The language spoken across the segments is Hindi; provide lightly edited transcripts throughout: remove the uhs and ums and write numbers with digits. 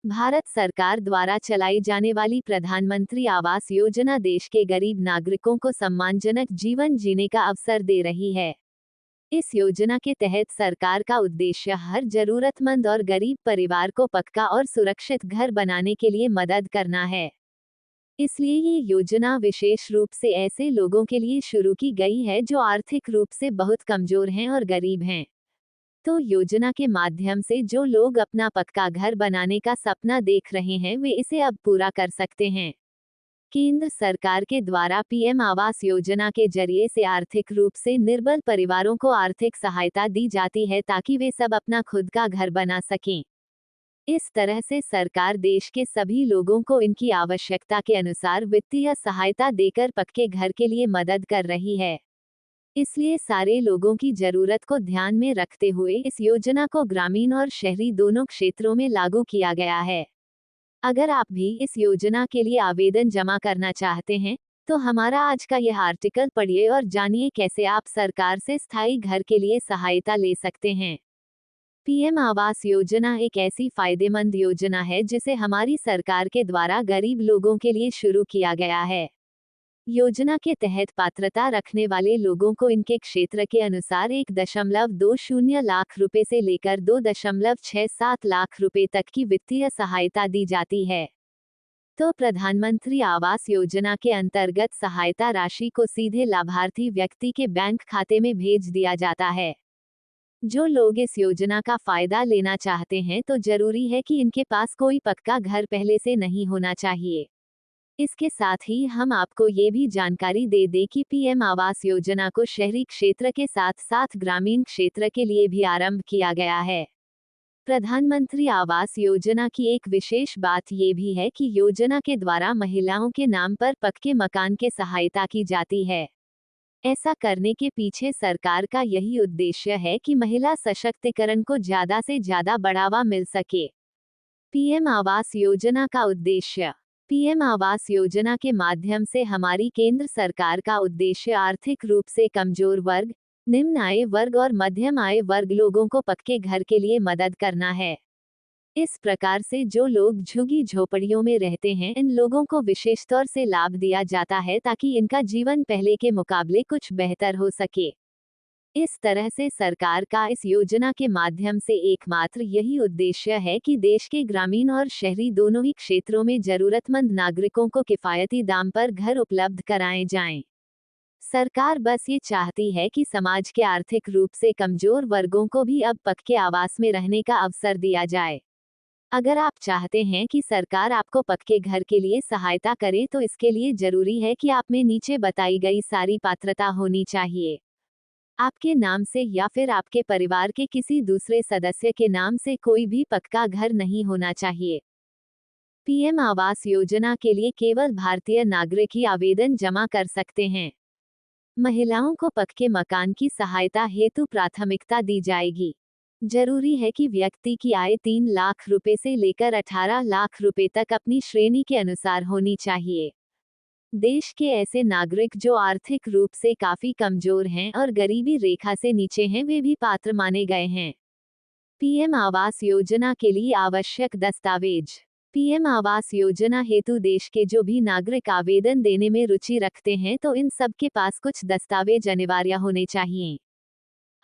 भारत सरकार द्वारा चलाई जाने वाली प्रधानमंत्री आवास योजना देश के गरीब नागरिकों को सम्मानजनक जीवन जीने का अवसर दे रही है। इस योजना के तहत सरकार का उद्देश्य हर जरूरतमंद और गरीब परिवार को पक्का और सुरक्षित घर बनाने के लिए मदद करना है। इसलिए ये योजना विशेष रूप से ऐसे लोगों के लिए शुरू की गई है जो आर्थिक रूप से बहुत कमजोर हैं और गरीब हैं। तो योजना के माध्यम से जो लोग अपना पक्का घर बनाने का सपना देख रहे हैं वे इसे अब पूरा कर सकते हैं। केंद्र सरकार के द्वारा पीएम आवास योजना के जरिए से आर्थिक रूप से निर्बल परिवारों को आर्थिक सहायता दी जाती है ताकि वे सब अपना खुद का घर बना सकें। इस तरह से सरकार देश के सभी लोगों को इनकी आवश्यकता के अनुसार वित्तीय सहायता देकर पक्के घर के लिए मदद कर रही है। इसलिए सारे लोगों की जरूरत को ध्यान में रखते हुए इस योजना को ग्रामीण और शहरी दोनों क्षेत्रों में लागू किया गया है। अगर आप भी इस योजना के लिए आवेदन जमा करना चाहते हैं, तो हमारा आज का यह आर्टिकल पढ़िए और जानिए कैसे आप सरकार से स्थायी घर के लिए सहायता ले सकते हैं। पीएम आवास योजना एक ऐसी फायदेमंद योजना है जिसे हमारी सरकार के द्वारा गरीब लोगों के लिए शुरू किया गया है। योजना के तहत पात्रता रखने वाले लोगों को इनके क्षेत्र के अनुसार 1.20 लाख रुपए से लेकर 2.67 लाख रुपए तक की वित्तीय सहायता दी जाती है। तो प्रधानमंत्री आवास योजना के अंतर्गत सहायता राशि को सीधे लाभार्थी व्यक्ति के बैंक खाते में भेज दिया जाता है। जो लोग इस योजना का फायदा लेना चाहते हैं तो जरूरी है कि इनके पास कोई पक्का घर पहले से नहीं होना चाहिए। इसके साथ ही हम आपको ये भी जानकारी दे दें कि पीएम आवास योजना को शहरी क्षेत्र के साथ साथ ग्रामीण क्षेत्र के लिए भी आरंभ किया गया है। प्रधानमंत्री आवास योजना की एक विशेष बात ये भी है कि योजना के द्वारा महिलाओं के नाम पर पक्के मकान के सहायता की जाती है। ऐसा करने के पीछे सरकार का यही उद्देश्य है कि महिला सशक्तिकरण को ज्यादा से ज्यादा बढ़ावा मिल सके। पीएम आवास योजना का उद्देश्य। पीएम आवास योजना के माध्यम से हमारी केंद्र सरकार का उद्देश्य आर्थिक रूप से कमजोर वर्ग, निम्न आय वर्ग और मध्यम आय वर्ग लोगों को पक्के घर के लिए मदद करना है। इस प्रकार से जो लोग झुग्गी झोपड़ियों में रहते हैं इन लोगों को विशेष तौर से लाभ दिया जाता है ताकि इनका जीवन पहले के मुकाबले कुछ बेहतर हो सके। इस तरह से सरकार का इस योजना के माध्यम से एकमात्र यही उद्देश्य है कि देश के ग्रामीण और शहरी दोनों ही क्षेत्रों में जरूरतमंद नागरिकों को किफायती दाम पर घर उपलब्ध कराए जाएं। सरकार बस ये चाहती है कि समाज के आर्थिक रूप से कमजोर वर्गों को भी अब पक्के आवास में रहने का अवसर दिया जाए। अगर आप चाहते हैं कि सरकार आपको पक्के घर के लिए सहायता करे तो इसके लिए जरूरी है कि आप में नीचे बताई गई सारी पात्रता होनी चाहिए। आपके नाम से या फिर आपके परिवार के किसी दूसरे सदस्य के नाम से कोई भी पक्का घर नहीं होना चाहिए। पीएम आवास योजना के लिए केवल भारतीय नागरिक ही आवेदन जमा कर सकते हैं। महिलाओं को पक्के मकान की सहायता हेतु प्राथमिकता दी जाएगी। जरूरी है कि व्यक्ति की आय 3 लाख रुपए से लेकर 18 लाख रुपए तक अपनी श्रेणी के अनुसार होनी चाहिए। देश के ऐसे नागरिक जो आर्थिक रूप से काफी कमजोर हैं और गरीबी रेखा से नीचे हैं वे भी पात्र माने गए हैं। पीएम आवास योजना के लिए आवश्यक दस्तावेज। पीएम आवास योजना हेतु देश के जो भी नागरिक आवेदन देने में रुचि रखते हैं तो इन सब के पास कुछ दस्तावेज अनिवार्य होने चाहिए।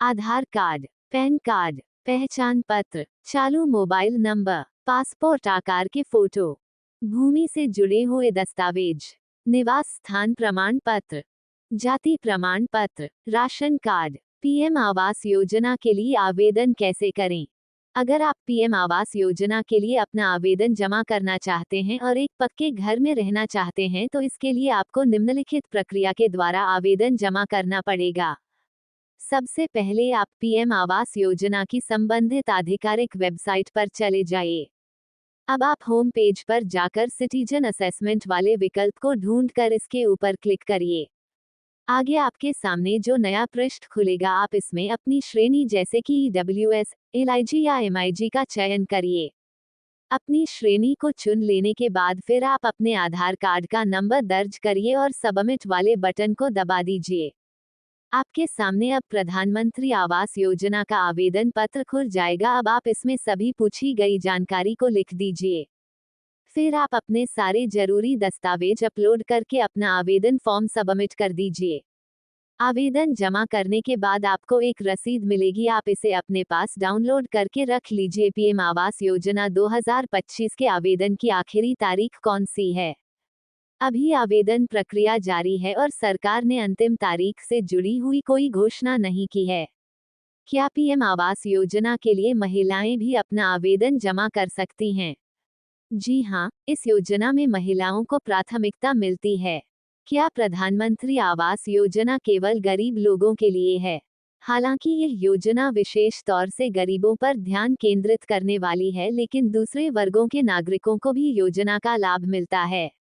आधार कार्ड, पैन कार्ड, पहचान पत्र, चालू मोबाइल नंबर, पासपोर्ट आकार के फोटो, भूमि से जुड़े हुए दस्तावेज, निवास स्थान प्रमाण पत्र, जाति प्रमाण पत्र, ration card. PM Awas Yojana के लिए आवेदन कैसे करें? अगर आप पीएम आवास योजना के लिए अपना आवेदन जमा करना चाहते हैं और एक पक्के घर में रहना चाहते हैं तो इसके लिए आपको निम्नलिखित प्रक्रिया के द्वारा आवेदन जमा करना पड़ेगा। सबसे पहले आप पीएम आवास योजना की संबंधित आधिकारिक वेबसाइट पर चले जाइए। अब आप होम पेज पर जाकर सिटीजन असेसमेंट वाले विकल्प को ढूंढकर इसके ऊपर क्लिक करिए। आगे आपके सामने जो नया पृष्ठ खुलेगा आप इसमें अपनी श्रेणी जैसे कि ईडब्ल्यूएस, एलआईजी या एमआईजी का चयन करिए। अपनी श्रेणी को चुन लेने के बाद फिर आप अपने आधार कार्ड का नंबर दर्ज करिए और सबमिट वाले बटन को दबा दीजिए। आपके सामने अब प्रधानमंत्री आवास योजना का आवेदन पत्र खुल जाएगा। अब आप इसमें सभी पूछी गई जानकारी को लिख दीजिए। फिर आप अपने सारे जरूरी दस्तावेज अपलोड करके अपना आवेदन फॉर्म सबमिट कर दीजिए। आवेदन जमा करने के बाद आपको एक रसीद मिलेगी, आप इसे अपने पास डाउनलोड करके रख लीजिए। पीएम आवास योजना 2025 के आवेदन की आखिरी तारीख कौन सी है? अभी आवेदन प्रक्रिया जारी है और सरकार ने अंतिम तारीख से जुड़ी हुई कोई घोषणा नहीं की है। क्या पीएम आवास योजना के लिए महिलाएं भी अपना आवेदन जमा कर सकती हैं? जी हाँ, इस योजना में महिलाओं को प्राथमिकता मिलती है। क्या प्रधानमंत्री आवास योजना केवल गरीब लोगों के लिए है? हालांकि यह योजना विशेष तौर से गरीबों पर ध्यान केंद्रित करने वाली है, लेकिन दूसरे वर्गों के नागरिकों को भी योजना का लाभ मिलता है।